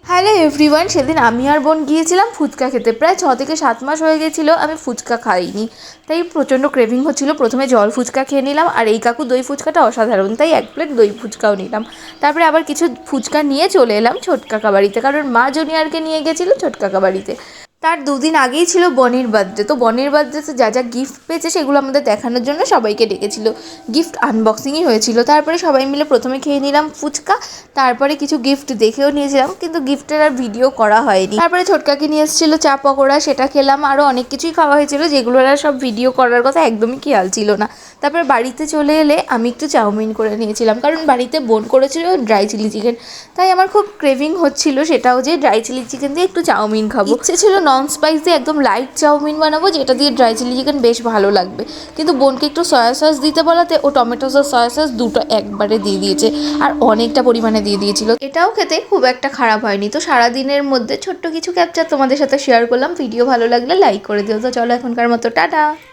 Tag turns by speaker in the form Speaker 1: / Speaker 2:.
Speaker 1: Hello everyone, সেদিন আমি আর বোন গিয়েছিলাম ফুচকা খেতে। প্রায় 6 থেকে 7 মাস হয়ে গেছিলো আমি ফুচকা খাইনি, তাই প্রচণ্ড ক্রেভিং হচ্ছিলো। প্রথমে জল ফুচকা খেয়ে নিলাম, আর এই কাকু দই ফুচকাটা অসাধারণ, তাই 1 প্লেট দই ফুচকাও নিলাম। তারপরে আবার কিছু ফুচকা নিয়ে চলে এলাম ছোট কাকা বাড়িতে, কারণ মা জুনিয়রকে নিয়ে গেছিলো ছোট কাকা বাড়িতে। তার 2 দিন আগেই ছিল বনির বার্থডে, তো বনির বার্থডেতে যা যা গিফট পেয়েছে সেগুলো আমাদের দেখানোর জন্য সবাইকে ডেকেছিল। গিফট আনবক্সিংই হয়েছিল। তারপরে সবাই মিলে প্রথমে খেয়ে নিলাম ফুচকা, তারপরে কিছু গিফট দেখেও নিয়েছিলাম, কিন্তু গিফটের আর ভিডিও করা হয়নি। তারপরে ছোটকাকি নিয়ে এসেছিলো চা পকোড়া, সেটা খেলাম। আরও অনেক কিছুই খাওয়া হয়েছিল, যেগুলোর আর সব ভিডিও করার কথা একদমই খেয়াল ছিল না। তারপরে বাড়িতে চলে এলে আমি একটু চাউমিন করে নিয়েছিলাম, কারণ বাড়িতে বোন করেছিল ড্রাই চিলি চিকেন, তাই আমার খুব ক্রেভিং হচ্ছিল সেটাও যে ড্রাই চিলি চিকেন দিয়ে একটু চাউমিন খাবো। ইচ্ছে ছিল নন স্পাইসি একদম লাইট চাউমিন বানাবো, যেটা দিয়ে ড্রাই চিলি চিকেন বেশ ভালো লাগবে, কিন্তু বোনকে একটু সয়া সস দিতে বলাতে ও টমেটো সস সয়া সস দুটো একবারে দিয়ে দিয়েছে, আর অনেকটা পরিমাণে দিয়ে দিয়েছিল। এটাও খেতে খুব একটা খারাপ হয়নি। তো সারাদিনের মধ্যে ছোট্ট কিছু ক্যাপচার তোমাদের সাথে শেয়ার করলাম। ভিডিও ভালো লাগলে লাইক করে দিও। তো চলো এখনকার মতো টাটা।